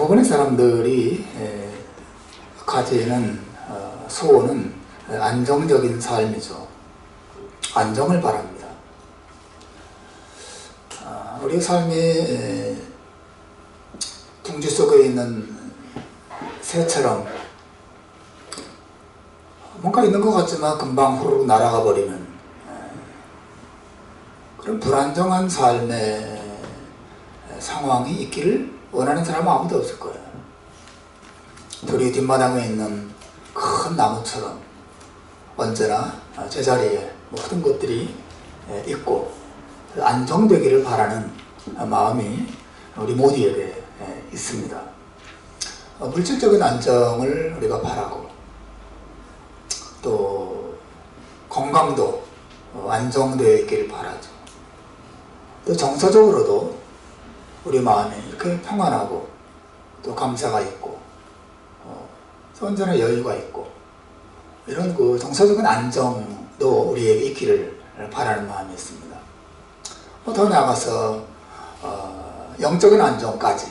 대부분의 사람들이 가지는 소원은 안정적인 삶이죠. 안정을 바랍니다. 우리 삶이 둥지 속에 있는 새처럼 뭔가 있는 것 같지만 금방 후루룩 날아가 버리는 그런 불안정한 삶의 상황이 있기를 원하는 사람은 아무도 없을 거예요. 우리 뒷마당에 있는 큰 나무처럼 언제나 제자리에 모든 것들이 있고 안정되기를 바라는 마음이 우리 모두에게 있습니다. 물질적인 안정을 우리가 바라고 또 건강도 안정되어 있기를 바라죠. 또 정서적으로도 우리 마음이 이렇게 평안하고 또 감사가 있고 언제나 여유가 있고 이런 그 정서적인 안정도 우리에게 있기를 바라는 마음이 있습니다. 더 나아가서 영적인 안정까지,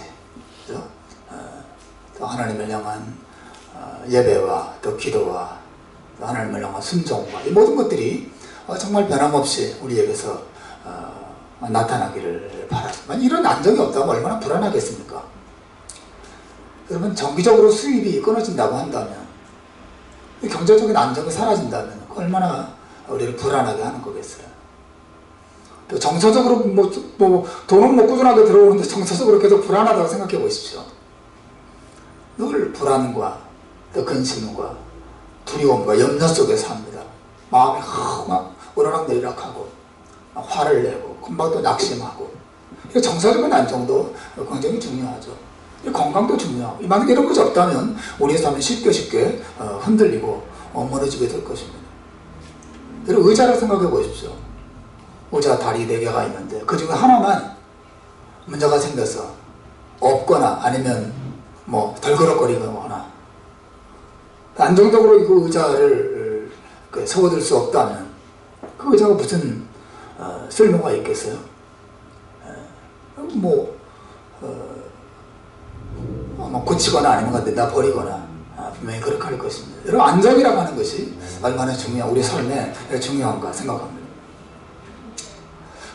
그죠? 또 하나님을 향한 예배와 또 기도와 또 하나님을 향한 순종과 이 모든 것들이 정말 변함없이 우리에게서 나타나기를 바라지만 이런 안정이 없다면 얼마나 불안하겠습니까? 여러분, 정기적으로 수입이 끊어진다고 한다면, 경제적인 안정이 사라진다면 얼마나 우리를 불안하게 하는 거겠어요. 또 정서적으로 돈은 뭐 꾸준하게 들어오는데 정서적으로 계속 불안하다고 생각해 보십시오. 늘 불안과 또 근심과 두려움과 염려 속에서 삽니다. 마음이 막 오르락내리락하고 화를 내고 금방 또 낙심하고. 정서적인 안정도 굉장히 중요하죠. 건강도 중요하고. 만약에 이런 것이 없다면 우리의 삶이 쉽게 흔들리고 무너지게 될 것입니다. 여러분, 의자를 생각해 보십시오. 의자 다리 4개가 있는데 그 중에 하나만 문제가 생겨서 없거나 아니면 덜그럭거리거나 안정적으로 그 의자를 세워둘 수 없다면 그 의자가 무슨 쓸모가 있겠어요? 고치거나 아니면 내다 버리거나 분명히 그렇게 할 것입니다. 여러분, 안정이라고 하는 것이 얼마나 우리 삶에 중요한가 생각합니다.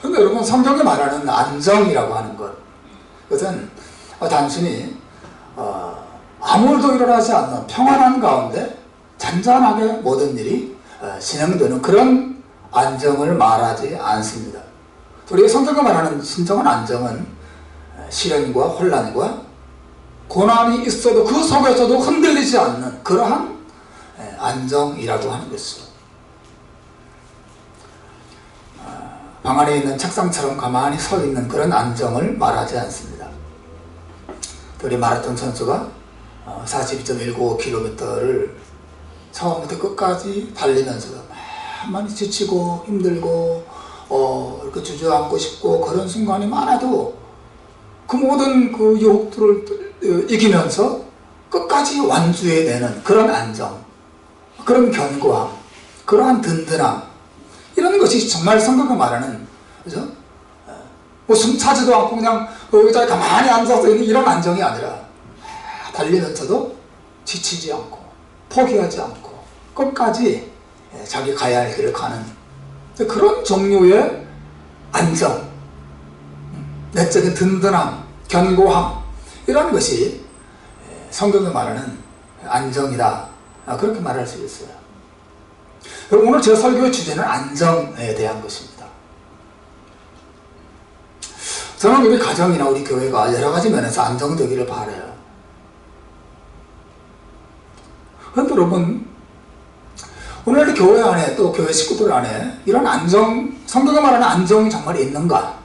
그런데 여러분, 성경이 말하는 안정이라고 하는 그것은 단순히 아무 일도 일어나지 않는 평안한 가운데 잔잔하게 모든 일이 진행되는 그런 안정을 말하지 않습니다. 우리 성경이 말하는 진정한 안정은 시련과 혼란과 고난이 있어도 그 속에서도 흔들리지 않는 그러한 안정이라고 하는 것이죠. 방 안에 있는 책상처럼 가만히 서 있는 그런 안정을 말하지 않습니다. 우리 마라톤 선수가 42.195km를 처음부터 끝까지 달리면서 많이 지치고 힘들고 이렇게 주저앉고 싶고 그런 순간이 많아도 그 모든 그 유혹들을 이기면서 끝까지 완주해내는 그런 안정, 그런 견고함, 그러한 든든함, 이런 것이 정말 성경이 말하는, 그죠? 숨 차지도 않고 그냥 의자에 가만히 앉아서 있는 이런 안정이 아니라 달리면서도 지치지 않고 포기하지 않고 끝까지 자기 가야 할 길을 가는 그런 종류의 안정, 내적인 든든함, 견고함, 이런 것이 성경이 말하는 안정이다, 그렇게 말할 수 있어요. 오늘 제 설교의 주제는 안정에 대한 것입니다. 저는 우리 가정이나 우리 교회가 여러 가지 면에서 안정되기를 바라요. 그런데 여러분, 오늘 교회 안에 또 교회 식구들 안에 이런 안정, 성경이 말하는 안정이 정말 있는가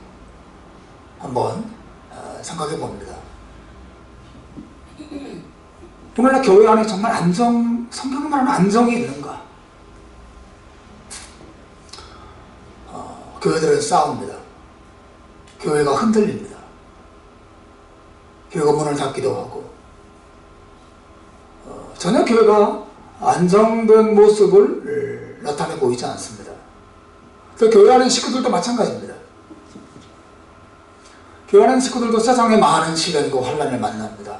한번 생각해 봅니다. 오늘날 교회 안에 정말 성경이 말하는 안정이 있는가? 교회들은 싸웁니다. 교회가 흔들립니다. 교회가 문을 닫기도 하고 전혀 교회가 안정된 모습을 나타내 보이지 않습니다. 또 교회 안에 식구들도 마찬가지입니다. 교회 안에 식구들도 세상에 많은 시련과 환난을 만납니다.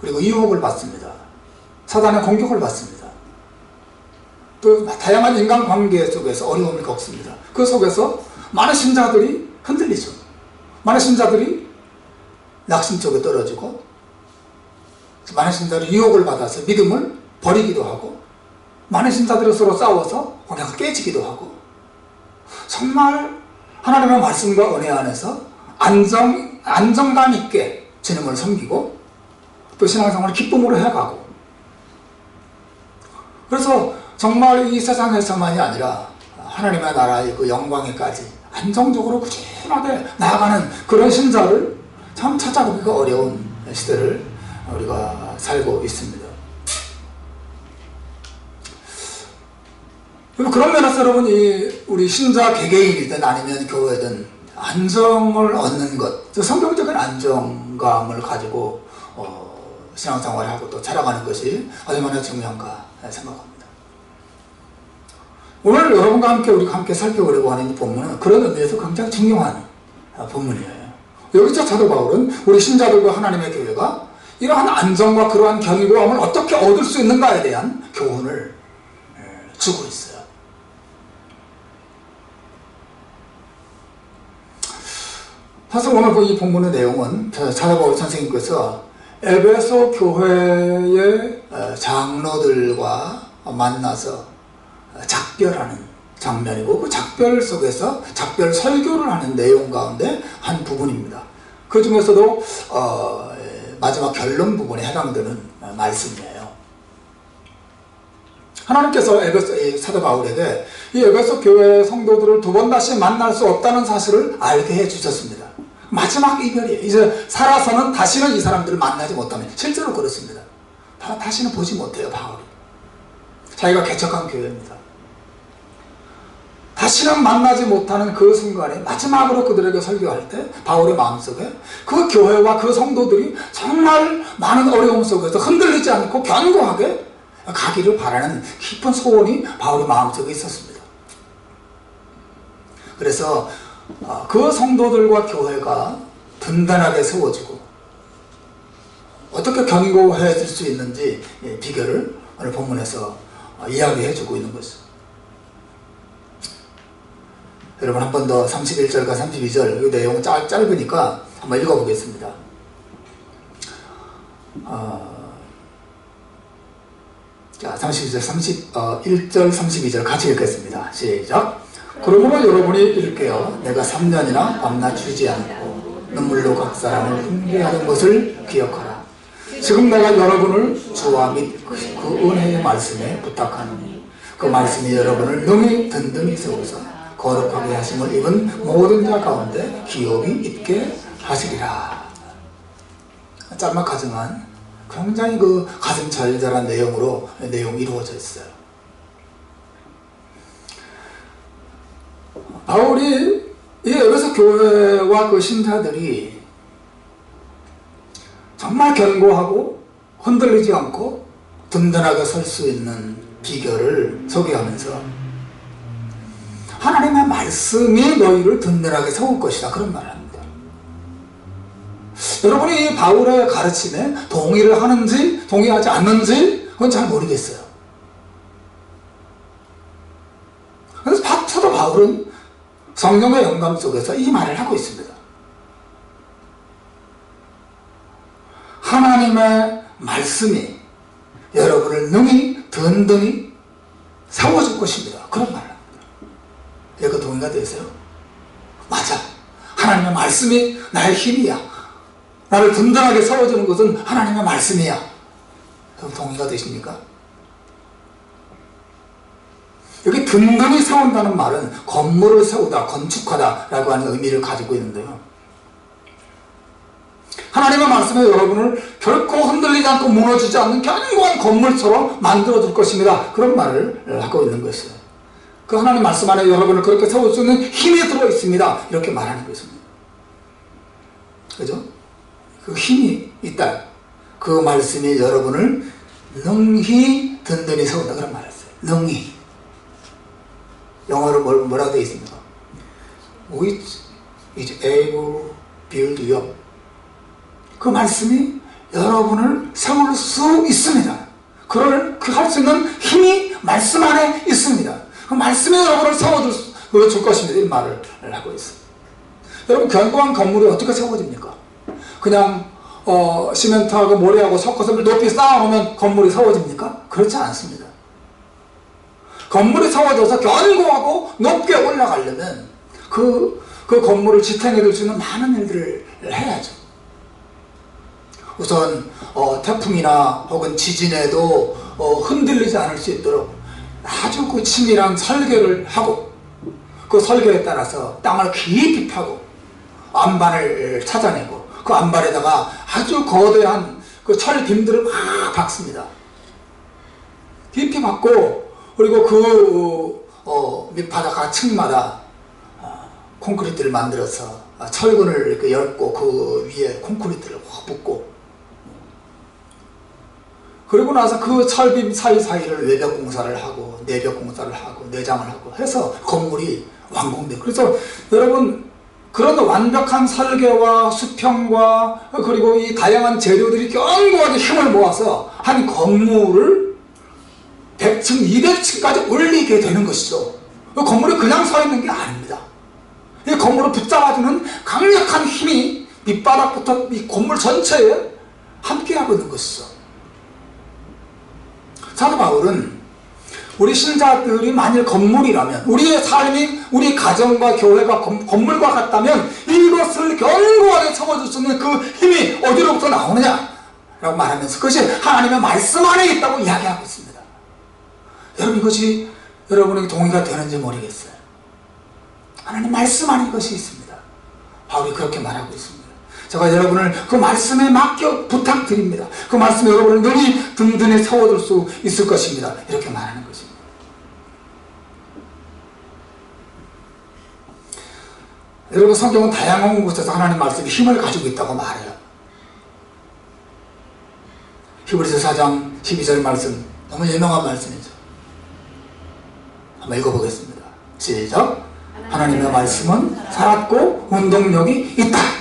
그리고 유혹을 받습니다. 사단의 공격을 받습니다. 또 다양한 인간관계 속에서 어려움을 겪습니다. 그 속에서 많은 신자들이 흔들리죠. 많은 신자들이 낙심 쪽에 떨어지고, 많은 신자들이 유혹을 받아서 믿음을 버리기도 하고, 많은 신자들이 서로 싸워서 관계가 깨지기도 하고, 정말 하나님의 말씀과 은혜 안에서 안정감 있게 주님을 섬기고 또 신앙생활을 기쁨으로 해가고, 그래서 정말 이 세상에서만이 아니라 하나님의 나라의 그 영광에까지 안정적으로 꾸준하게 나아가는 그런 신자를 참 찾아보기가 어려운 시대를 우리가 살고 있습니다. 그런 면에서 여러분, 우리 신자 개개인이든 아니면 교회든 안정을 얻는 것, 성경적인 안정감을 가지고 신앙생활을 하고 또 살아가는 것이 얼마나 중요한가 생각합니다. 오늘 여러분과 함께 우리가 함께 살펴보려고 하는 이 본문은 그런 의미에서 굉장히 중요한 본문이에요. 여기서 사도 바울은 우리 신자들과 하나님의 교회가 이러한 안정과 그러한 견고함을 어떻게 얻을 수 있는가에 대한 교훈을 주고 있어요. 사실 오늘 이 본문의 내용은 사도 바울 선생님께서 에베소 교회의 장로들과 만나서 작별하는 장면이고, 그 작별 속에서 작별 설교를 하는 내용 가운데 한 부분입니다. 그 중에서도 마지막 결론 부분에 해당되는 말씀이에요. 하나님께서 사도 바울에게 이 에베소 교회 성도들을 두 번 다시 만날 수 없다는 사실을 알게 해주셨습니다. 마지막 이별이에요. 이제 살아서는 다시는 이 사람들을 만나지 못하면, 실제로 그렇습니다. 다시는 보지 못해요, 바울이. 자기가 개척한 교회입니다. 다시는 만나지 못하는 그 순간에 마지막으로 그들에게 설교할 때 바울의 마음속에 그 교회와 그 성도들이 정말 많은 어려움 속에서 흔들리지 않고 견고하게 가기를 바라는 깊은 소원이 바울의 마음속에 있었습니다. 그래서 그 성도들과 교회가 든든하게 세워지고 어떻게 견고해질 수 있는지 비결을 오늘 본문에서 이야기해주고 있는 것이죠. 여러분, 한 번 더 31절과 32절 이 내용은 짧으니까 한번 읽어보겠습니다. 자, 31절 32절 같이 읽겠습니다. 시작. 그러므로 여러분이 이를게요, 내가 3년이나 밤낮 쉬지 않고 눈물로 각 사람을 훈계하는 것을 기억하라. 지금 내가 여러분을 주와 및 그 은혜의 말씀에 부탁하노니 그 말씀이 여러분을 능히 든든히 세워서 거룩하게 하심을 입은 모든 자 가운데 기업이 있게 하시리라. 짤막하지만 굉장히 그 가슴 절절한 내용으로 내용이 이루어져 있어요. 바울이 이 에베소 교회와 그 신자들이 정말 견고하고 흔들리지 않고 든든하게 설 수 있는 비결을 소개하면서 하나님의 말씀이 너희를 든든하게 세울 것이다, 그런 말을 합니다. 여러분이 바울의 가르침에 동의를 하는지 동의하지 않는지 그건 잘 모르겠어요. 그래서 사도 바울은 성령의 영감 속에서 이 말을 하고 있습니다. 하나님의 말씀이 여러분을 능히 든든히 세워줄 것입니다, 그런 말을 합니다. 이거 동의가 되세요? 맞아, 하나님의 말씀이 나의 힘이야. 나를 든든하게 세워주는 것은 하나님의 말씀이야. 그럼 동의가 되십니까? 여기 든든히 세운다는 말은 건물을 세우다, 건축하다 라고 하는 의미를 가지고 있는데요, 하나님의 말씀에 여러분을 결코 흔들리지 않고 무너지지 않는 견고한 건물처럼 만들어줄 것입니다, 그런 말을 하고 있는 것이에요. 그 하나님 말씀 안에 여러분을 그렇게 세울 수 있는 힘이 들어있습니다, 이렇게 말하는 것입니다. 그죠? 그 힘이 있다. 그 말씀이 여러분을 능히 든든히 세운다, 그런 말을 했어요. 능히. 영어로 뭐라고 되어 있습니까? Which is able to build you up. 그 말씀이 여러분을 세울 수 있습니다. 그 할 수 있는 힘이 말씀 안에 있습니다. 그 말씀이 여러분을 세워줄 것입니다. 이 말을 하고 있습니다. 여러분, 견고한 건물이 어떻게 세워집니까? 그냥 시멘트하고 모래하고 섞어서 높이 쌓아놓으면 건물이 세워집니까? 그렇지 않습니다. 건물이 세워져서 견고하고 높게 올라가려면 그 건물을 지탱해 줄 수 있는 많은 일들을 해야죠. 우선 태풍이나 혹은 지진에도 흔들리지 않을 수 있도록 아주 그 치밀한 설계를 하고, 그 설계에 따라서 땅을 깊이 파고 안반을 찾아내고, 그 안반에다가 아주 거대한 그 철빔들을 막 박습니다. 깊이 박고, 그리고 그 밑바닥 각 층마다 콘크리트를 만들어서 철근을 이렇게 열고 그 위에 콘크리트를 확 붓고, 그리고 나서 그 철빔 사이사이를 외벽 공사를 하고 내벽 공사를 하고 내장을 하고 해서 건물이 완공돼요. 그래서 여러분, 그런 완벽한 설계와 수평과 그리고 이 다양한 재료들이 견고하게 힘을 모아서 한 건물을 100층, 200층까지 올리게 되는 것이죠. 그 건물이 그냥 서 있는 게 아닙니다. 이 건물을 붙잡아주는 강력한 힘이 밑바닥부터 이 건물 전체에 함께하고 있는 것이죠. 사도 바울은 우리 신자들이 만일 건물이라면, 우리의 삶이 우리 가정과 교회가 건물과 같다면 이것을 견고하게 세워줄 수 있는 그 힘이 어디로부터 나오느냐 라고 말하면서 그것이 하나님의 말씀 안에 있다고 이야기하고 있습니다. 여러분, 이것이 여러분에게 동의가 되는지 모르겠어요. 하나님 말씀 안에 이것이 있습니다. 바울이 그렇게 말하고 있습니다. 제가 여러분을 그 말씀에 맡겨 부탁드립니다. 그 말씀에 여러분을 능히 든든히 세워줄 수 있을 것입니다. 이렇게 말하는 것입니다. 여러분, 성경은 다양한 곳에서 하나님 말씀이 힘을 가지고 있다고 말해요. 히브리서 4장 12절 말씀, 너무 유명한 말씀이죠. 한번 읽어보겠습니다. 시작. 하나님의 말씀은 살았고 운동력이 있다.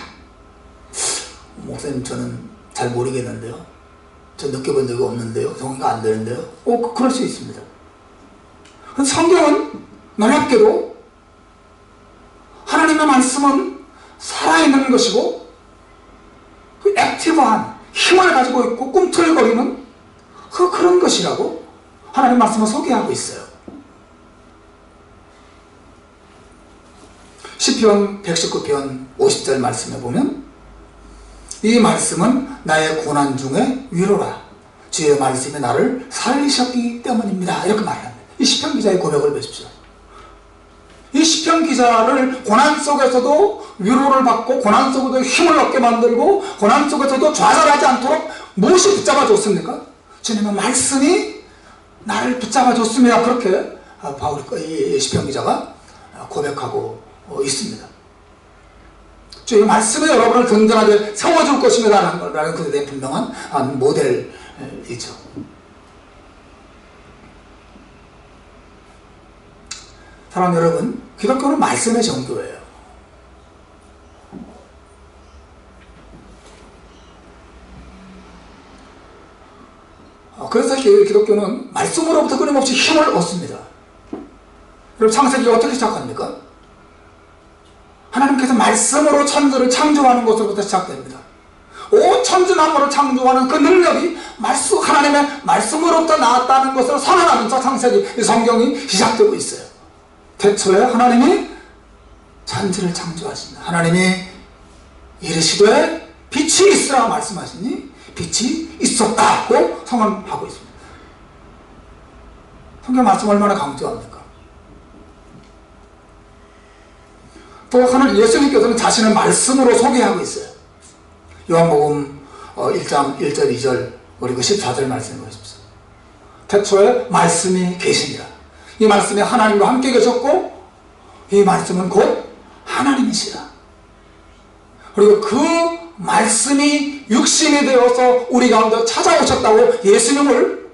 목사님, 저는 잘 모르겠는데요. 저 느껴본 적이 없는데요. 정리가 안 되는데요. 그럴 수 있습니다. 성경은 놀랍게도 하나님의 말씀은 살아있는 것이고, 그 액티브한 힘을 가지고 있고 꿈틀거리는 그런 것이라고 하나님 말씀을 소개하고 있어요. 시편 119편 50절 말씀에 보면, 이 말씀은 나의 고난 중에 위로라. 주의 말씀이 나를 살리셨기 때문입니다. 이렇게 말합니다. 이 시편 기자의 고백을 보십시오. 이 시편 기자를 고난 속에서도 위로를 받고, 고난 속에도 힘을 얻게 만들고, 고난 속에서도 좌절하지 않도록 무엇이 붙잡아 줬습니까? 주님의 말씀이 나를 붙잡아 줬습니다. 그렇게 이 시편 기자가 고백하고 있습니다. 주의 말씀이 여러분을 든든하게 세워줄 것입니다 라는 그에 대한 분명한 모델이죠. 사랑 여러분, 기독교는 말씀의 종교예요. 그래서 기독교는 말씀으로부터 끊임없이 힘을 얻습니다. 여러분, 창세기가 어떻게 시작합니까? 하나님께서 말씀으로 천지를 창조하는 것으로부터 시작됩니다. 온 천지 만물을 창조하는 그 능력이 하나님의 말씀으로부터 나왔다는 것을 선언하면서 창세기, 이 성경이 시작되고 있어요. 태초에 하나님이 천지를 창조하십니다. 하나님이 이르시되 빛이 있으라 말씀하시니 빛이 있었다고 선언하고 있습니다. 성경 말씀 얼마나 강조합니까? 또 하나님, 예수님께서는 자신을 말씀으로 소개하고 있어요. 요한복음 1장 1절 2절 그리고 14절 말씀을 보십시오. 태초에 말씀이 계시니라. 이 말씀이 하나님과 함께 계셨고 이 말씀은 곧 하나님이시라. 그리고 그 말씀이 육신이 되어서 우리 가운데 찾아오셨다고 예수님을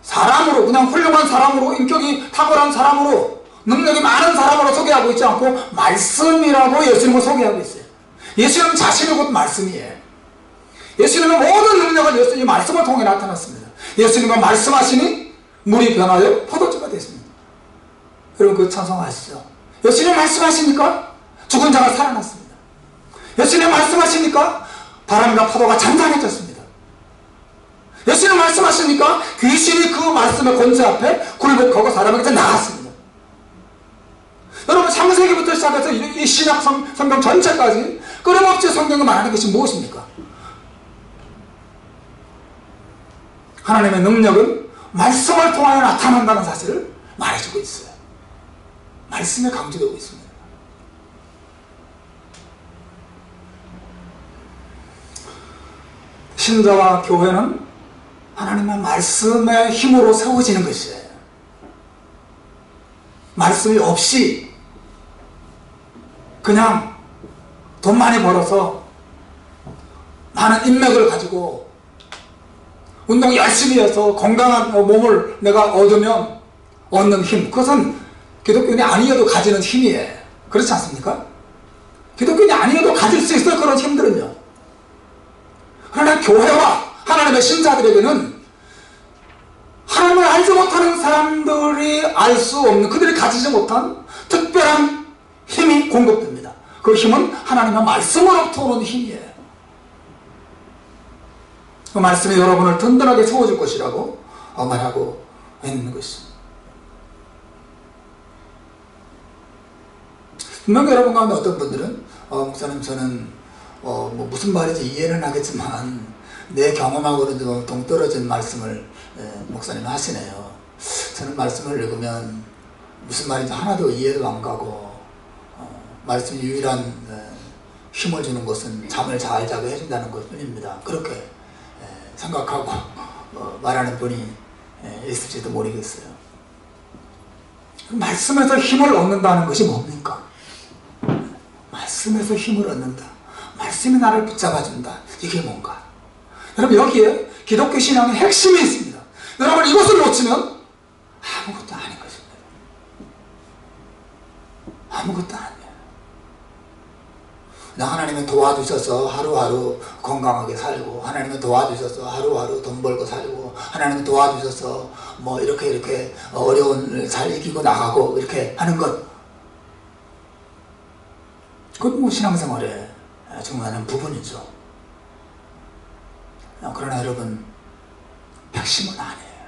사람으로, 그냥 훌륭한 사람으로, 인격이 탁월한 사람으로, 능력이 많은 사람으로 소개하고 있지 않고 말씀이라고 예수님을 소개하고 있어요. 예수님 자신이 곧 말씀이에요. 예수님의 모든 능력은 예수님의 말씀을 통해 나타났습니다. 예수님은 말씀하시니 물이 변하여 포도주가 됐습니다. 여러분 그 찬송 아시죠? 예수님 말씀하시니까 죽은 자가 살아났습니다. 예수님 말씀하시니까 바람과 파도가 잔잔해졌습니다. 예수님 말씀하시니까 귀신이 그 말씀의 권세 앞에 굴복하고 사람에게 나갔습니다. 여러분 창세기부터 시작해서 이 신약 성경 전체까지 끊임없이 성경이 말하는 것이 무엇입니까? 하나님의 능력은 말씀을 통하여 나타난다는 사실을 말해주고 있어요. 말씀에 강조되고 있습니다. 신자와 교회는 하나님의 말씀의 힘으로 세워지는 것이에요. 말씀이 없이 그냥 돈 많이 벌어서 많은 인맥을 가지고 운동 열심히 해서 건강한 몸을 내가 얻으면 얻는 힘, 그것은 기독교인이 아니어도 가지는 힘이에요. 그렇지 않습니까? 기독교인이 아니어도 가질 수 있어요, 그런 힘들은요. 그러나 교회와 하나님의 신자들에게는 하나님을 알지 못하는 사람들이 알 수 없는, 그들이 가지지 못한 특별한 힘이 공급됩니다. 그 힘은 하나님의 말씀으로부터 오는 힘이에요. 그 말씀이 여러분을 든든하게 세워줄 것이라고 말하고 있는 것입니다. 분명히 여러분 가운데 어떤 분들은 목사님 저는 뭐 무슨 말인지 이해는 하겠지만 내 경험하고는 좀 동떨어진 말씀을 목사님이 하시네요. 저는 말씀을 읽으면 무슨 말인지 하나도 이해도 안 가고 말씀이 유일한 힘을 주는 것은 잠을 잘 자게 해준다는 것 뿐입니다. 그렇게 생각하고 말하는 분이 있을지도 모르겠어요. 말씀에서 힘을 얻는다는 것이 뭡니까? 말씀에서 힘을 얻는다. 말씀이 나를 붙잡아준다. 이게 뭔가? 여러분 여기에 기독교 신앙의 핵심이 있습니다. 여러분 이것을 놓치면 아무것도 아닌 것입니다. 아무것도 아니에요. 하나님은 도와주셔서 하루하루 건강하게 살고, 하나님은 도와주셔서 하루하루 돈 벌고 살고, 하나님은 도와주셔서 뭐 이렇게 어려운 일 잘 이기고 나가고 이렇게 하는 것, 그건 뭐 신앙생활에 중요한 부분이죠. 그러나 여러분 핵심은 아니에요.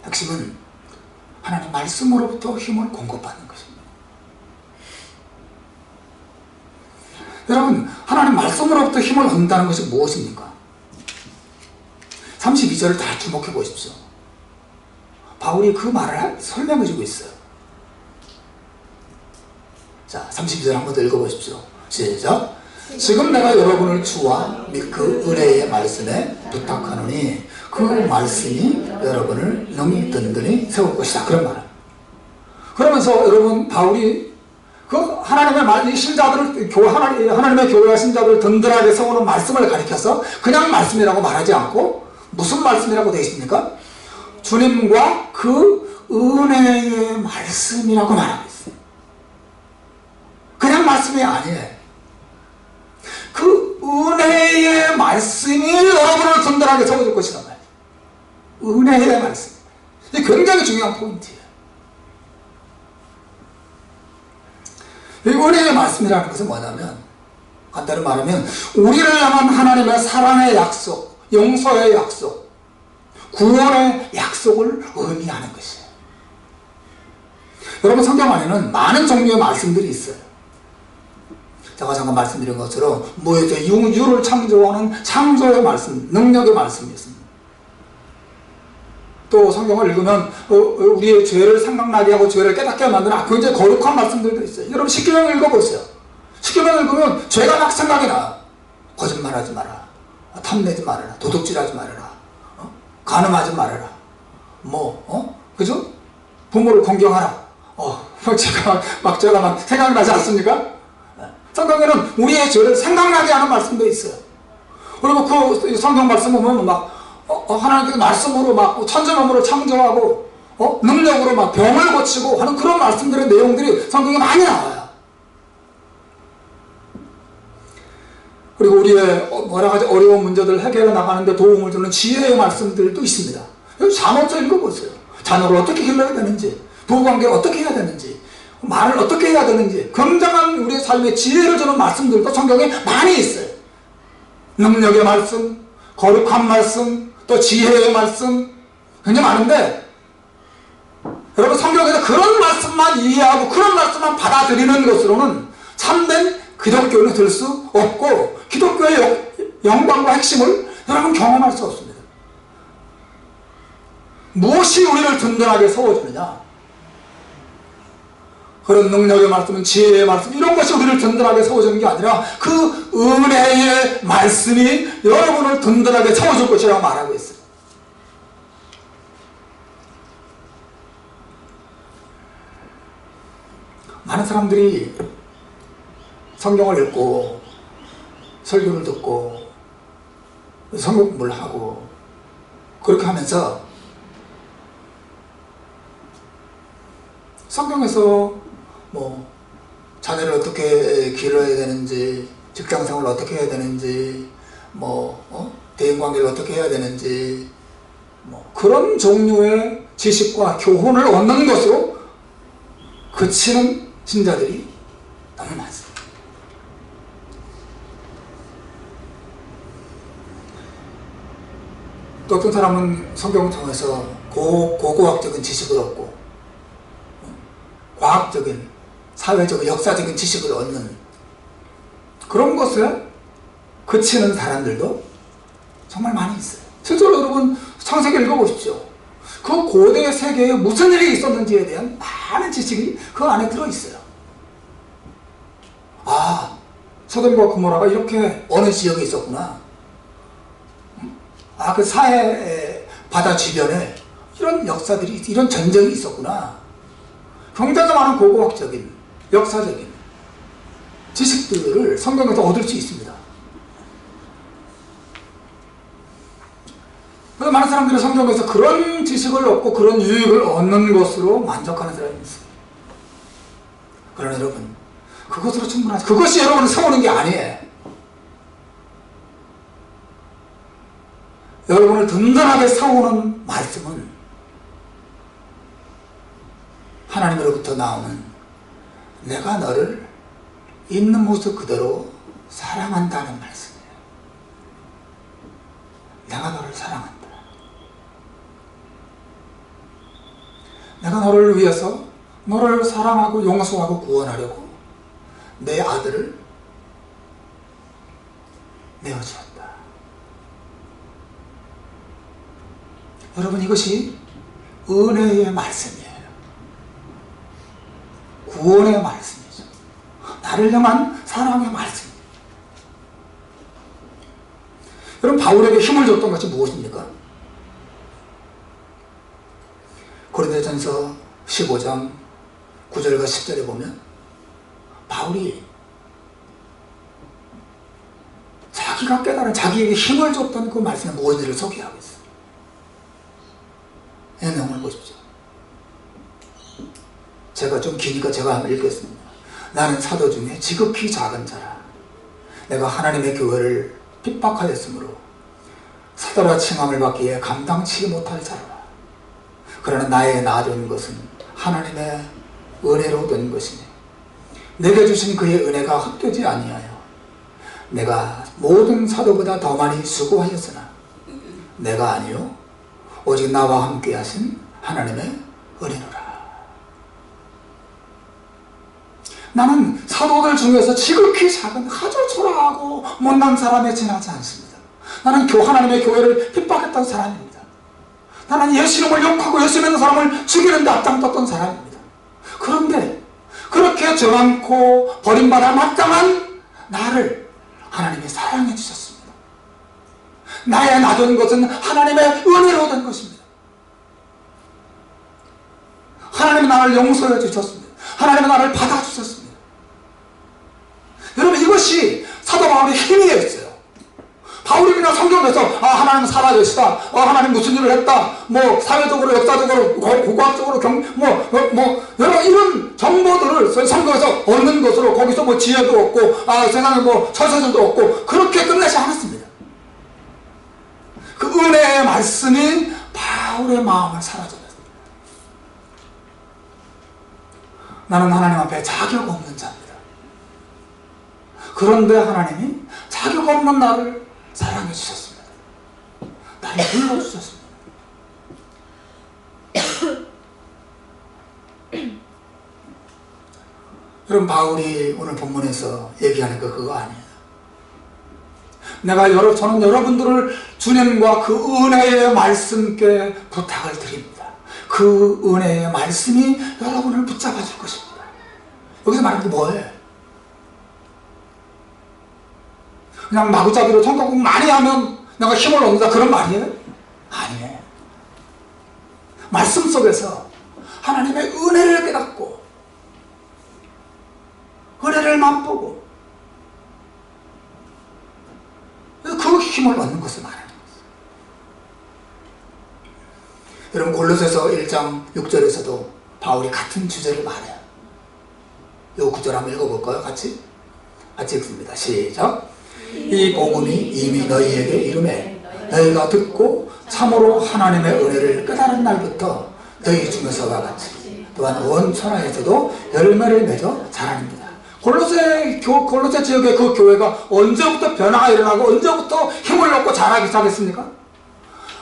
핵심은 하나님 말씀으로부터 힘을 공급받는 것입니다. 여러분 하나님 말씀으로부터 힘을 얻는다는 것이 무엇입니까? 32절을 다 주목해 보십시오. 바울이 그 말을 설명해 주고 있어요. 자, 32절 한번 더 읽어보십시오. 시작. 지금 내가 여러분을 주와 및 그 은혜의 말씀에 부탁하노니 그 말씀이 여러분을 능히 든든히 세울 것이다. 그런 말을. 그러면서 여러분 바울이 그 하나님의 말, 신자들을, 하나님의 교회와 신자들을 든든하게 세우는 말씀을 가리켜서 그냥 말씀이라고 말하지 않고 무슨 말씀이라고 되어 있습니까? 주님과 그 은혜의 말씀이라고 말하고 있어요. 그냥 말씀이 아니에요. 그 은혜의 말씀이 여러분을 든든하게 세워줄 것이란 말이에요. 은혜의 말씀. 이게 굉장히 중요한 포인트예요. 이 은혜의 말씀이라는 것은 뭐냐면, 간단히 말하면 우리를 향한 하나님의 사랑의 약속, 용서의 약속, 구원의 약속을 의미하는 것이에요. 여러분 성경 안에는 많은 종류의 말씀들이 있어요. 제가 잠깐 말씀드린 것처럼 뭐에서 유를 창조하는 창조의 말씀, 능력의 말씀이 있습니다. 또 성경을 읽으면 우리의 죄를 생각나게 하고 죄를 깨닫게 만드는 굉장히 거룩한 말씀들도 있어요. 여러분 십계명 읽어보세요. 십계명 읽으면 죄가 막 생각이 나요. 거짓말하지 마라, 탐내지 말아라, 도둑질하지 말아라, 간음하지 말아라, 그죠? 부모를 공경하라. 제가 막 생각이 나지 않습니까? 성경에는 우리의 죄를 생각나게 하는 말씀도 있어요. 그리고 그 성경 말씀 보면 하나님께서 말씀으로 천지만물을 창조하고 능력으로 병을 고치고 하는 그런 말씀들의 내용들이 성경에 많이 나와요. 그리고 우리의 여러 가지 어려운 문제들을 해결해 나가는데 도움을 주는 지혜의 말씀들도 있습니다. 잠언서 읽어보세요. 자녀를 어떻게 길러야 되는지, 부부관계를 어떻게 해야 되는지, 말을 어떻게 해야 되는지, 굉장한 우리의 삶의 지혜를 주는 말씀들도 성경에 많이 있어요. 능력의 말씀, 거룩한 말씀, 또 지혜의 말씀, 굉장히 많은데, 여러분 성경에서 그런 말씀만 이해하고 그런 말씀만 받아들이는 것으로는 참된 기독교는 될 수 없고, 기독교의 영광과 핵심을 여러분 경험할 수 없습니다. 무엇이 우리를 든든하게 세워주느냐? 그런 능력의 말씀은 지혜의 말씀, 이런 것이 우리를 든든하게 세워주는 게 아니라 그 은혜의 말씀이 여러분을 든든하게 세워줄 것이라고 말하고 있어요. 많은 사람들이 성경을 읽고 설교를 듣고 성경 공부를 하고 그렇게 하면서 성경에서 자녀를 어떻게 기르어야 되는지, 직장생활을 어떻게 해야 되는지, 대인관계를 어떻게 해야 되는지, 그런 종류의 지식과 교훈을 얻는 것으로 그치는 신자들이 너무 많습니다. 또 어떤 사람은 성경을 통해서 고고학적인 지식을 얻고 과학적인, 사회적인, 역사적인 지식을 얻는 그런 것에 그치는 사람들도 정말 많이 있어요. 실제로 여러분 창세기 읽어보십시오. 그 고대 세계에 무슨 일이 있었는지에 대한 많은 지식이 그 안에 들어있어요. 아, 소돔과 고모라가 이렇게 어느 지역에 있었구나. 아, 그 사해 바다 주변에 이런 역사들이, 이런 전쟁이 있었구나. 굉장히 많은 고고학적인, 역사적인 지식들을 성경에서 얻을 수 있습니다. 그래서 많은 사람들이 성경에서 그런 지식을 얻고 그런 유익을 얻는 것으로 만족하는 사람이 있어요. 그러나 여러분, 그것으로 충분하지. 그것이 여러분을 세우는 게 아니에요. 여러분을 든든하게 세우는 말씀은 하나님으로부터 나오는 내가 너를 있는 모습 그대로 사랑한다는 말씀이에요. 내가 너를 사랑한다. 내가 너를 위해서 너를 사랑하고 용서하고 구원하려고 내 아들을 내어주었다. 여러분, 이것이 은혜의 말씀이에요. 구원의 말씀이죠. 나를 향한 사랑의 말씀이에요. 여러분, 바울에게 힘을 줬던 것이 무엇입니까? 고린도전서 15장 9절과 10절에 보면 바울이 자기가 깨달은, 자기에게 힘을 줬던 그 말씀의 무엇인지를 소개하고 있어요. 이 내용을 보십시오. 제가 좀 기니까 제가 한번 읽겠습니다. 나는 사도 중에 지극히 작은 자라. 내가 하나님의 교회를 핍박하였으므로 사도라 칭함을 받기에 감당치 못할 자라. 그러나 나의 나된 것은 하나님의 은혜로 된 것이니 내게 주신 그의 은혜가 헛되지 아니하여 내가 모든 사도보다 더 많이 수고하였으나 내가 아니요 오직 나와 함께 하신 하나님의 은혜로라. 나는 사도들 중에서 지극히 작은 아주 초라하고 못난 사람에 지나지 않습니다. 나는 하나님의 교회를 핍박했던 사람입니다. 나는 예수 이름을 욕하고 예수 믿는 사람을 죽이는 데 앞장섰던 사람입니다. 그런데 그렇게 저항코 버림받아 마땅한 나를 하나님이 사랑해 주셨습니다. 나의 나된 것은 하나님의 은혜로 된 것입니다. 하나님이 나를 용서해 주셨습니다. 하나님이 나를 받아주셨습니다. 여러분, 이것이 사도 바울의 힘이었어요. 바울이 그냥 성경에서 하나님 살아계시다, 하나님 무슨 일을 했다, 뭐 사회적으로, 역사적으로, 고고학적으로 여러 이런 정보들을 성경에서 얻는 것으로 거기서 뭐 지혜도 얻고 세상에 뭐 처세전도 얻고 그렇게 끝내지 않았습니다. 그 은혜의 말씀이 바울의 마음을 사로잡았습니다. 나는 하나님 앞에 자격 없는 자입니다. 그런데 하나님이 자격 없는 나를 사랑해 주셨습니다. 나를 불러주셨습니다. 여러분, 바울이 오늘 본문에서 얘기하는 거 그거 아니에요. 저는 여러분들을 주님과 그 은혜의 말씀께 부탁을 드립니다. 그 은혜의 말씀이 여러분을 붙잡아 줄 것입니다. 여기서 말하는 게 뭐예요? 그냥 마구잡이로 성경 공부 많이 하면 내가 힘을 얻는다, 그런 말이에요? 아니에요. 말씀 속에서 하나님의 은혜를 깨닫고 은혜를 맛보고 그 힘을 얻는 것을 말하는 것이에요. 여러분, 골로새서 1장 6절에서도 바울이 같은 주제를 말해요. 이 구절 한번 읽어볼까요? 같이 읽습니다. 시작. 이 복음이 이미 너희에게 이르매 너희가 듣고 참으로 하나님의 은혜를 깨달은 날부터 너희 중에서와 같이 또한 온 천하에서도 열매를 맺어 자랍니다. 골로새 지역의 그 교회가 언제부터 변화가 일어나고 언제부터 힘을 얻고 자라기 시작했습니까?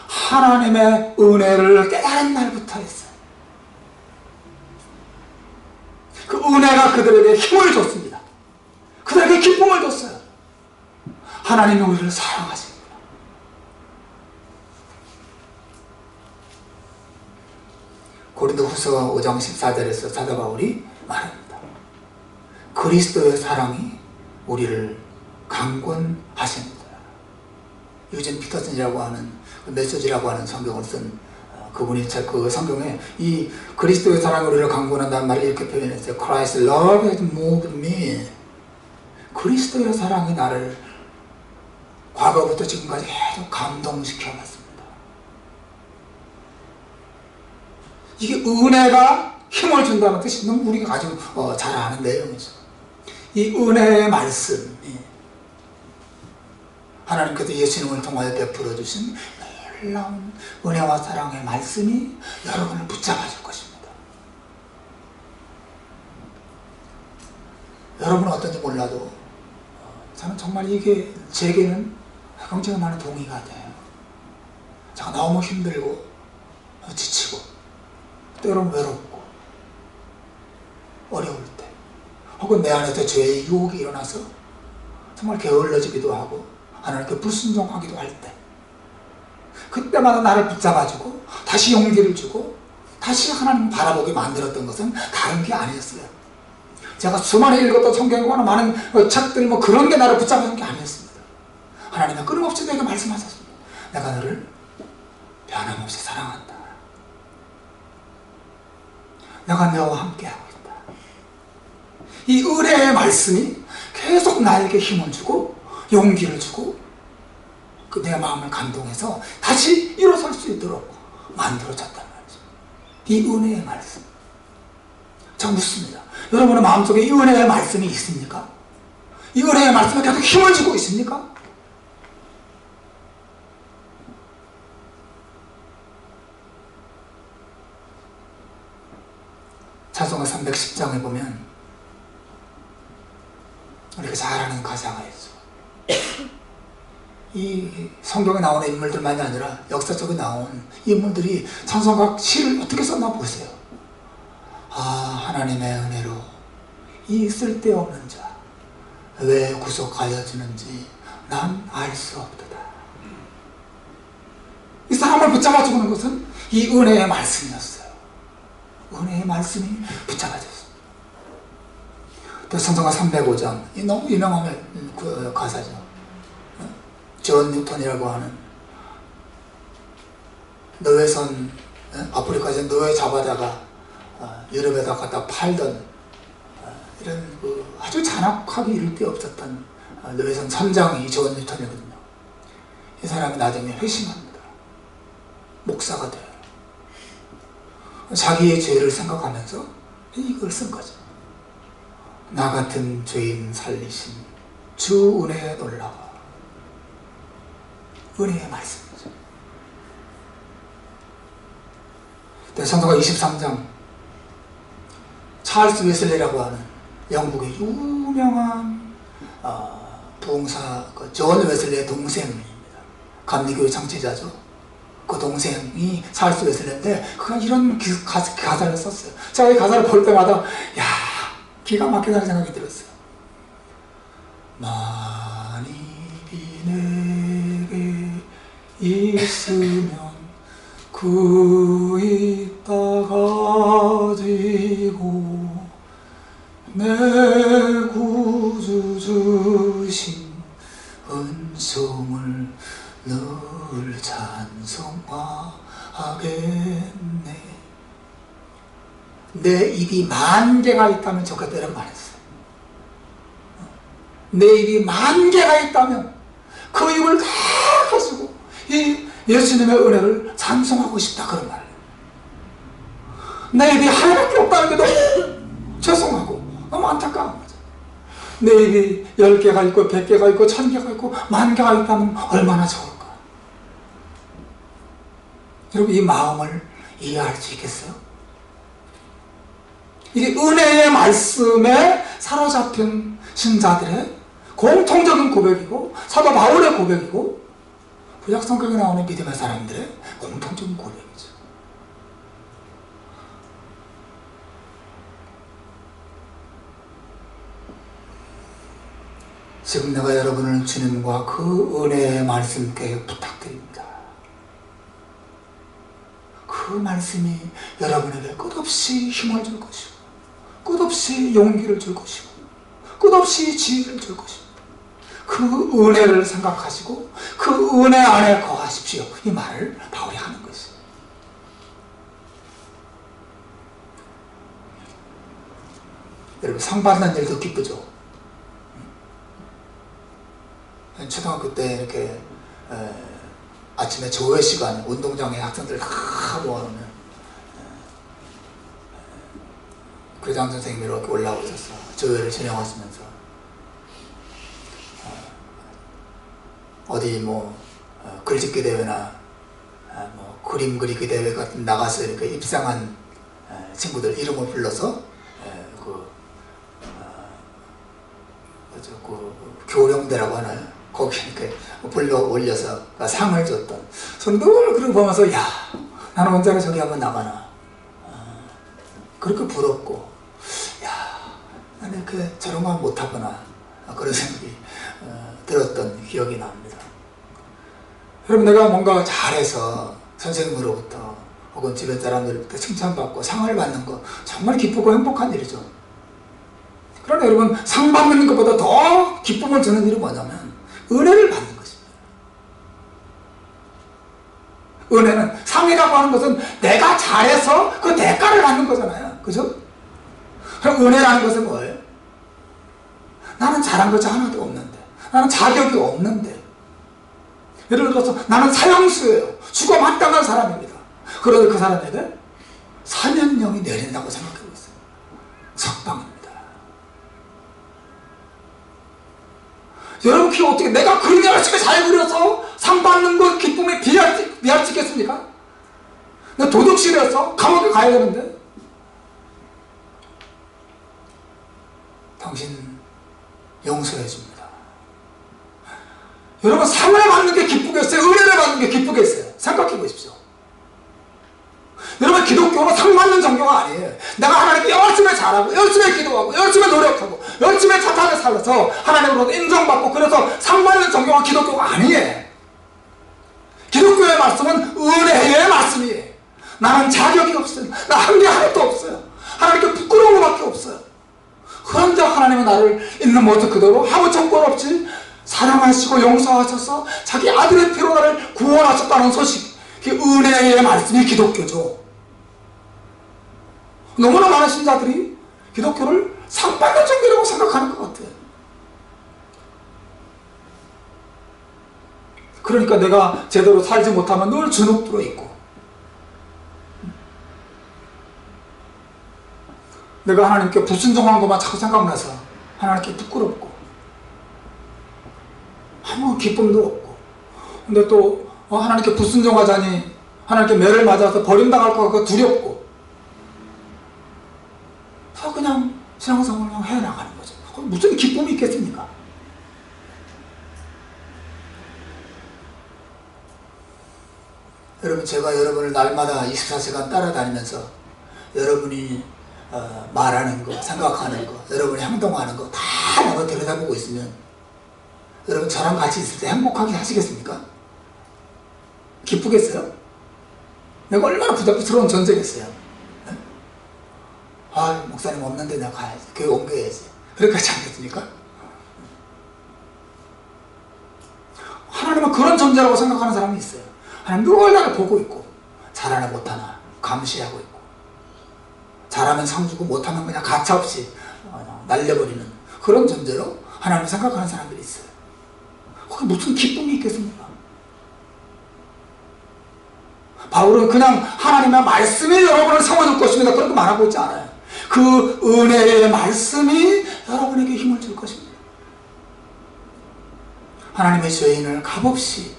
하나님의 은혜를 깨달은 날부터 했어요. 그 은혜가 그들에게 힘을 줬습니다. 그들에게 기쁨을 줬어요. 하나님이 우리를 사랑하십니다. 고린도후서 5장 14절에서 사도 바울이 말합니다. 그리스도의 사랑이 우리를 강권하십니다. 유진 피터슨이라고 하는 메시지라고 하는 성경을 쓴 그분이 그 성경에 이 그리스도의 사랑이 우리를 강권한다는 말을 이렇게 표현했어요. Christ's love has moved me. 그리스도의 사랑이 나를 과거부터 지금까지 계속 감동시켜왔습니다. 이게 은혜가 힘을 준다는 뜻이 너무 우리가 아주 잘 아는 내용이죠. 이 은혜의 말씀, 하나님께서 예수님을 통하여 베풀어 주신 놀라운 은혜와 사랑의 말씀이 여러분을 붙잡아 줄 것입니다. 여러분은 어떤지 몰라도 저는 정말 이게 제게는 굉장히 많은 동의가 돼요. 제가 너무 힘들고 지치고 때로는 외롭고 어려울 때, 혹은 내 안에서 죄의 유혹이 일어나서 정말 게을러지기도 하고 하나님께 불순종하기도 할 때, 그때마다 나를 붙잡아주고 다시 용기를 주고 다시 하나님 바라보게 만들었던 것은 다른 게 아니었어요. 제가 수많이 읽었던 성경과 많은 책들 그런 게 나를 붙잡아준 게 아니었습니다. 하나님은 끊임없이 내게 말씀하셨습니다. 내가 너를 변함없이 사랑한다. 내가 너와 함께하고 있다. 이 은혜의 말씀이 계속 나에게 힘을 주고 용기를 주고 내 마음을 감동해서 다시 일어설 수 있도록 만들어졌단 말이죠. 이 은혜의 말씀. 저 묻습니다. 여러분의 마음속에 이 은혜의 말씀이 있습니까? 이 은혜의 말씀이 계속 힘을 주고 있습니까? 찬송가 310장에 보면 우리가 잘 아는 가사가 있죠. 이 성경에 나오는 인물들만이 아니라 역사 속에 나온 인물들이 찬송가 시를 어떻게 썼나 보세요. 하나님의 은혜로 이 쓸데없는 자 왜 구속하여 주는지 난 알 수 없도다. 이 사람을 붙잡아 주는 것은 이 은혜의 말씀이었어요. 은혜의 말씀이 붙잡아졌습니다. 또 찬송가 305장, 이 너무 유명한 가사죠. 존 뉴턴이라고 하는 노예선, 아프리카에서 노예 잡아다가 유럽에다 갖다 팔던 이런 아주 잔악하게 이를 데 없었던 노예선 선장이 존 뉴턴이거든요. 이 사람이 나중에 회심합니다. 목사가 돼요. 자기의 죄를 생각하면서 이걸 쓴 거죠. 나 같은 죄인 살리신 주 은혜에 놀라워. 은혜의 말씀이죠. 성서가 23장 찰스 웨슬리라고 하는 영국의 유명한 부흥사 존 웨슬리의 동생입니다. 감리교회 정치자죠. 그 동생이 찰스 웨슬리인데 그가 이런 가사를 썼어요. 제가 이 가사를 볼 때마다 야, 기가 막히다는 생각이 들었어요. 만입이 내게 있으면 그 있다 가지고 내 구주 주신 은총을 늘 찬송하겠네. 내 입이 만 개가 있다면 좋겠다 이런 말 했어요. 내 입이 만 개가 있다면 그 입을 다 가지고 이 예수님의 은혜를 찬송하고 싶다 그런 말이에요. 내 입이 하나밖에 없다는 게 너무 죄송하고 너무 안타까운 거죠. 내 입이 10개가 있고 100개가 있고 1000개가 있고 10,000개가 있다면 얼마나 좋을까. 여러분 이 마음을 이해할 수 있겠어요? 이게 은혜의 말씀에 사로잡힌 신자들의 공통적인 고백이고 사도 바울의 고백이고 구약 성경에 나오는 믿음의 사람들의 공통적인 고백이죠. 지금 내가 여러분을 주님과 그 은혜의 말씀께 부탁드립니다. 그 말씀이 여러분에게 끝없이 힘을 줄 것이고 끝없이 용기를 줄 것이고 끝없이 지혜를 줄 것입니다. 그 은혜를 생각하시고 그 은혜 안에 거하십시오. 이 말을 바울이 하는 것이죠. 여러분 상 받는 일도 기쁘죠. 초등학교 때 이렇게 아침에 조회 시간 운동장에 학생들 다 모아놓으면 교장 선생님이 이렇게 올라오셔서 조회를 진행하시면서 어디 글짓기 대회나 그림 그리기 대회 같은 나가서 이렇게 입상한 친구들 이름을 불러서 교령대라고 하나요? 거기 이렇게 불러 올려서 상을 줬던. 저는 늘 그걸 보면서 야, 나는 언제나 저기 한번 나가나. 그렇게 부럽고, 야, 나는 이렇게 저런 거 못하구나. 그런 생각이 들었던 기억이 납니다. 여러분 내가 뭔가 잘해서 선생님으로부터 혹은 주변 사람들부터 칭찬받고 상을 받는 거 정말 기쁘고 행복한 일이죠. 그러나 여러분 상 받는 것보다 더 기쁨을 주는 일이 뭐냐면 은혜를 받는 것입니다. 은혜는 상이라고 하는 것은 내가 잘해서 그 대가를 받는 거잖아요. 그죠? 그럼 은혜라는 것은 뭐예요? 나는 잘한 것이 하나도 없는데 나는 자격이 없는데 예를 들어서 나는 사형수예요. 죽어 마땅한 사람입니다. 그런데 그 사람에게 사면령이 내린다고 생각하고 있어요. 석방입니다. 여러분 그게 어떻게 내가 그림 열심히 잘 그려서 상 받는 것 기쁨에 비할 수 있겠습니까? 내가 도둑질해서 감옥에 가야 되는데 당신 용서해 줍니다. 여러분 상을 받는 게 기쁘겠어요? 은혜를 받는 게 기쁘겠어요? 생각해 보십시오. 여러분 기독교는 상 받는 종교가 아니에요. 내가 하나님께 열심히 잘하고 열심히 기도하고 열심히 노력하고 열심히 착하게 살아서 하나님으로부터 인정받고 그래서 상 받는 종교가 기독교가 아니에요. 기독교의 말씀은 은혜의 말씀이에요. 나는 자격이 없어요. 나 한 게 하나도 없어요. 하나님께 부끄러운 것밖에 없어요. 그런데 하나님은 나를 있는 모습 그대로 아무 조건 없이 사랑하시고 용서하셔서 자기 아들의 피로 나를 구원하셨다는 소식, 그 은혜의 말씀이 기독교죠. 너무나 많은 신자들이 기독교를 상 받는 종교라고 생각하는 것 같아요. 그러니까 내가 제대로 살지 못하면 늘 주눅들어 있고, 내가 하나님께 불순종한 것만 자꾸 생각나서 하나님께 부끄럽고 아무 기쁨도 없고, 근데 또 하나님께 불순종하자니 하나님께 매를 맞아서 버림당할 것 같고 두렵고, 그냥 신앙생활을 그냥 해나가는 거죠. 무슨 기쁨이 있겠습니까? 여러분, 제가 여러분을 날마다 24시간 따라다니면서 여러분이 말하는 거, 생각하는 거, 여러분이 행동하는 거 다 내가 들여다보고 있으면 여러분 저랑 같이 있을 때 행복하게 하시겠습니까? 기쁘겠어요? 내가 얼마나 부담스러운 전쟁이었어요. 아, 목사님 없는데 내가 가야지, 교회 옮겨야지, 그렇게 하지 않겠습니까? 하나님은 그런 존재라고 생각하는 사람이 있어요. 하나님 늘 나를 보고 있고, 잘하나 못하나 감시하고 있고, 잘하면 상 주고 못하면 그냥 가차없이 날려버리는 그런 존재로 하나님을 생각하는 사람들이 있어요. 거기 무슨 기쁨이 있겠습니까? 바울은 그냥 하나님의 말씀이 여러분을 세워줄 것입니다, 그렇게 말하고 있지 않아요. 그 은혜의 말씀이 여러분에게 힘을 줄 것입니다. 하나님의 죄인을 값없이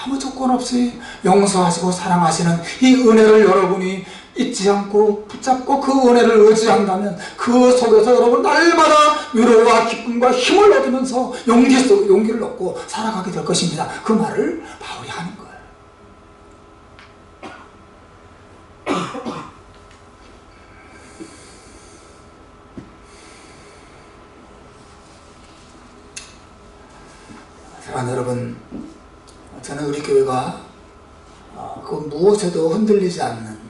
아무 조건 없이 용서하시고 사랑하시는 이 은혜를 여러분이 잊지 않고 붙잡고 그 은혜를 의지한다면 그 속에서 여러분 날마다 위로와 기쁨과 힘을 얻으면서 용기를 얻고 살아가게 될 것입니다. 그 말을 바울이 하는 거예요. 사랑하는 여러분, 저는 우리 교회가 그 무엇에도 흔들리지 않는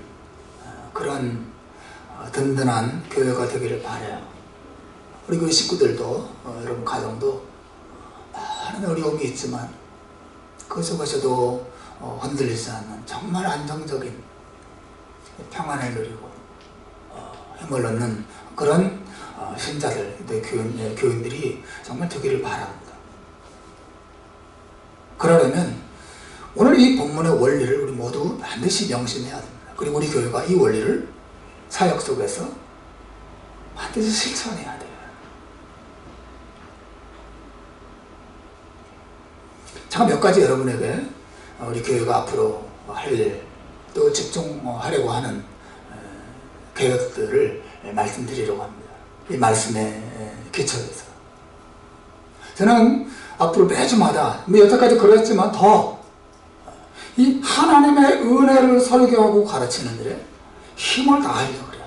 그런 든든한 교회가 되기를 바라요. 우리 교회 식구들도 여러분 가정도 많은 어려움이 있지만 그 속에서도 흔들리지 않는 정말 안정적인 평안을 누리고 힘을 얻는 그런 신자들, 교인들이 정말 되기를 바랍니다. 그러려면 오늘 이 본문의 원리를 우리 모두 반드시 명심해야 됩니다. 그리고 우리 교회가 이 원리를 사역 속에서 반드시 실천해야 돼요. 제가 몇 가지 여러분에게 우리 교회가 앞으로 할 일, 또 집중하려고 하는 계획들을 말씀드리려고 합니다. 이 말씀에 기초해서 저는 앞으로 매주마다 여태까지 그랬지만 더 이 하나님의 은혜를 설교하고 가르치는 일에 힘을 다하려고 그래요.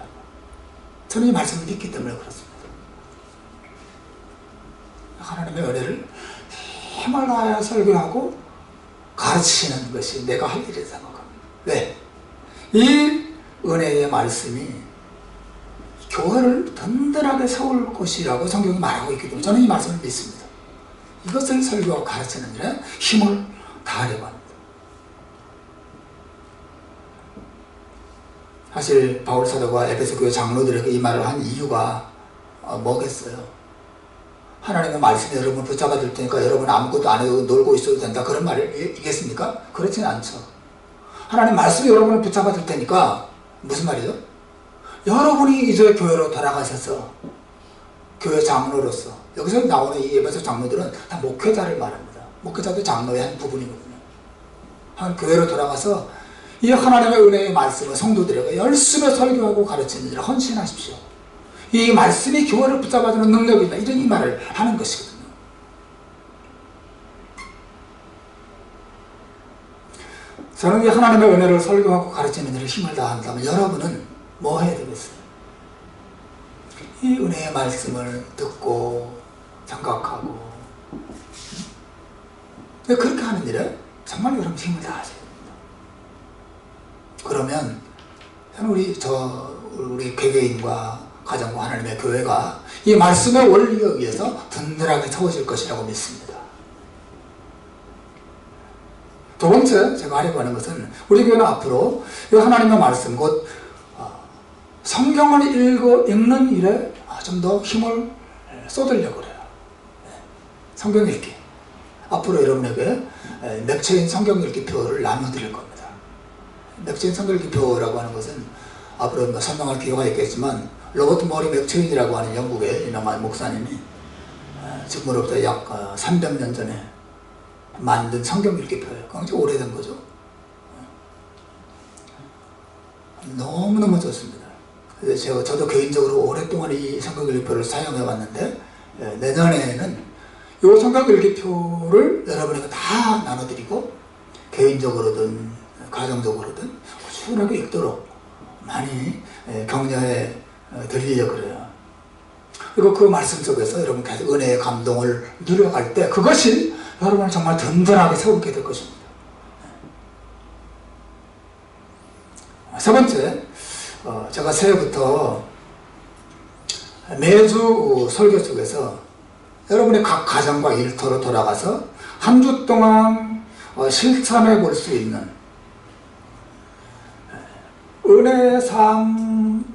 저는 이 말씀을 믿기 때문에 그렇습니다. 하나님의 은혜를 힘을 다하여 설교하고 가르치는 것이 내가 할 일이라고 생각합니다. 왜? 이 은혜의 말씀이 교회를 든든하게 세울 것이라고 성경이 말하고 있기 때문에 저는 이 말씀을 믿습니다. 이것을 설교하고 가르치는 일에 힘을 다하려고 합니다. 사실 바울 사도가 에베소 교회 장로들에게 이 말을 한 이유가 뭐겠어요? 하나님의 말씀이 여러분을 붙잡아 줄 테니까 여러분 아무것도 안 해도 놀고 있어도 된다, 그런 말이겠습니까? 그렇지는 않죠. 하나님 말씀이 여러분을 붙잡아 줄 테니까 무슨 말이죠? 여러분이 이제 교회로 돌아가셔서 교회 장로로서, 여기서 나오는 이 에베소 장로들은 다 목회자를 말합니다. 목회자도 장로의 한 부분이거든요. 한 교회로 돌아가서 이 하나님의 은혜의 말씀을 성도들에게 열심히 설교하고 가르치는 일을 헌신하십시오. 이 말씀이 교회를 붙잡아주는 능력이다, 이런 이 말을 하는 것이거든요. 저는 이 하나님의 은혜를 설교하고 가르치는 일에 힘을 다한다면 여러분은 뭐 해야 되겠어요? 이 은혜의 말씀을 듣고 생각하고 그렇게 하는 일에 정말 여러분 힘을 다하셔야 됩니다. 그러면 우리 개개인과 가정과 하나님의 교회가 이 말씀의 원리에 의해서 든든하게 세워질 것이라고 믿습니다. 두 번째 제가 하려고 하는 것은 우리 교회는 앞으로 이 하나님의 말씀, 곧 성경을 읽는 일에 좀 더 힘을 쏟으려고 그래요. 성경 읽기. 앞으로 여러분에게 맥체인 성경 읽기표를 나눠드릴 겁니다. 맥체인 성경 읽기표라고 하는 것은 앞으로 뭐 설명할 기회가 있겠지만 로버트 머리 맥체인이라고 하는 영국의 유명한 목사님이 지금으로부터 약 300년 전에 만든 성경 읽기표예요. 굉장히 오래된 거죠. 너무너무 좋습니다. 그래서 저도 개인적으로 오랫동안 이 성경 읽기표를 사용해 왔는데 내년에는 이 성경 읽기표를 여러분에게 다 나눠드리고 개인적으로든 가정적으로든 꾸준하게 읽도록 많이 격려해 드리려고 그래요. 그리고 그 말씀 속에서 여러분 계속 은혜의 감동을 누려갈 때 그것이 여러분을 정말 든든하게 세우게 될 것입니다. 세 번째, 제가 새해부터 매주 설교 속에서 여러분의 각 가정과 일터로 돌아가서 한 주 동안 실천해 볼 수 있는 은혜의 삶,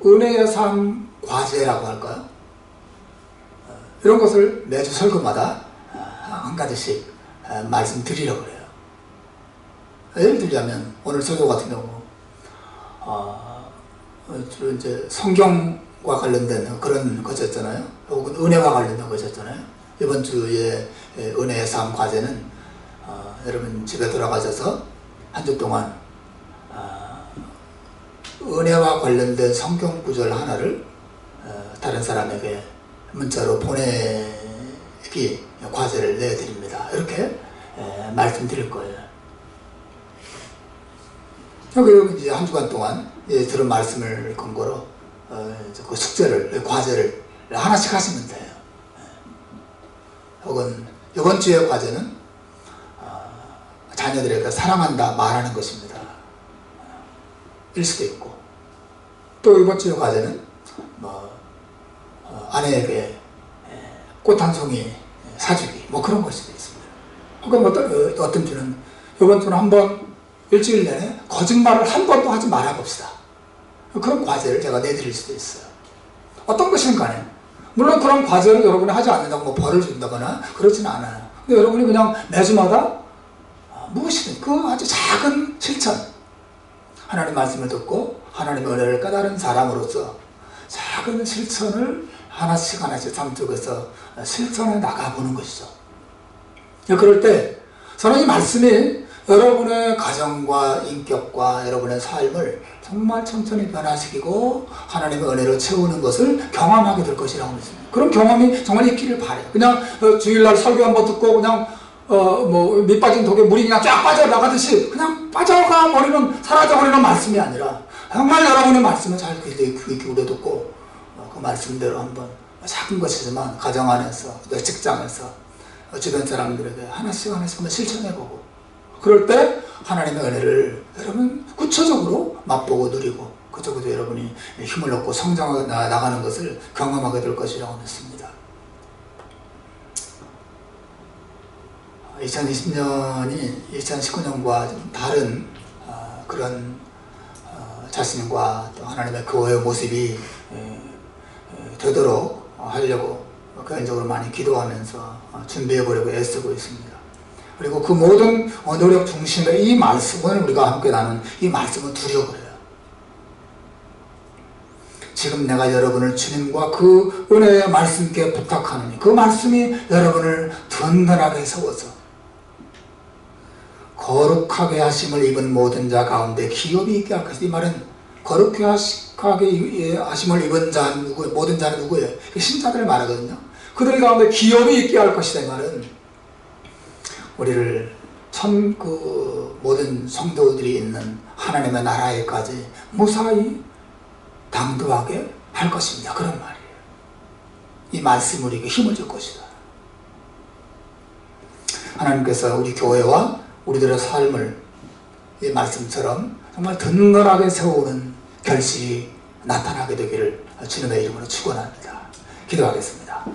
은혜의 삶 과제라고 할까요? 이런 것을 매주 설교마다 한 가지씩 말씀드리려고 해요. 예를 들자면 오늘 설교 같은 경우 주로 이제 성경과 관련된 그런 것이었잖아요. 혹은 은혜와 관련된 것이었잖아요. 이번 주에 은혜의 삶 과제는 여러분 집에 돌아가셔서 한 주 동안 은혜와 관련된 성경 구절 하나를 다른 사람에게 문자로 보내기 과제를 내드립니다. 이렇게 말씀드릴 거예요. 그리고 이제 한 주간 동안 들은 말씀을 근거로 그 숙제를, 과제를 하나씩 하시면 돼요. 혹은 이번 주의 과제는 자녀들에게 사랑한다 말하는 것입니다. 일 수도 있고, 또 이번 주의 과제는 아내에게 꽃 한 송이 사주기, 그런 걸 수도 있습니다. 혹은 어떤 주는 이번 주는 한번 일주일 내내 거짓말을 한 번도 하지 말아봅시다. 그런 과제를 제가 내드릴 수도 있어요. 어떤 것이든 간에. 물론 그런 과제를 여러분이 하지 않는다고 벌을 준다거나 그렇지는 않아요. 근데 여러분이 그냥 매주마다 무엇이든 그 아주 작은 실천, 하나님 말씀을 듣고 하나님의 은혜를 깨달은 사람으로서 작은 실천을 하나씩 삶 속에서 실천해 나가보는 것이죠. 그럴 때 저는 이 말씀이 여러분의 가정과 인격과 여러분의 삶을 정말 천천히 변화시키고 하나님의 은혜로 채우는 것을 경험하게 될 것이라고 믿습니다. 그런 경험이 정말 있기를 바래요. 그냥 주일날 설교 한번 듣고 그냥 밑 빠진 독에 물이 그냥 쫙 빠져나가듯이 그냥 빠져가 버리는, 사라져 버리는 말씀이 아니라 정말 여러분의 말씀을 잘 귀 기울여 듣고 그 말씀대로 한번 작은 것이지만 가정 안에서, 직장에서, 주변 사람들에게 하나씩 한번 실천해보고, 그럴 때 하나님의 은혜를 여러분 구체적으로 맛보고 누리고 그쪽에도 여러분이 힘을 얻고 성장해 나가는 것을 경험하게 될 것이라고 믿습니다. 2020년이 2019년과 좀 다른 그런 자신과 또 하나님의 교회의 모습이 되도록 하려고 개인적으로 많이 기도하면서 준비해 보려고 애쓰고 있습니다. 그리고 그 모든 노력 중심에 이 말씀을 우리가 함께 나눈 이 말씀은 두려워해요. 지금 내가 여러분을 주님과 그 은혜의 말씀께 부탁하노니 그 말씀이 여러분을 든든하게 세워서 거룩하게 하심을 입은 모든 자 가운데 기업이 있게 할 것이다. 이 말은 거룩하게 하심을 입은 자 모든 자는 누구예요? 신자들을 말하거든요. 그들 가운데 기업이 있게 할 것이다. 이 말은 우리를 모든 성도들이 있는 하나님의 나라에까지 무사히 당도하게 할 것입니다. 그런 말이에요. 이 말씀이 우리에게 힘을 줄 것이다. 하나님께서 우리 교회와 우리들의 삶을 이 말씀처럼 정말 든든하게 세우는 결실이 나타나게 되기를 주님의 이름으로 축원합니다. 기도하겠습니다.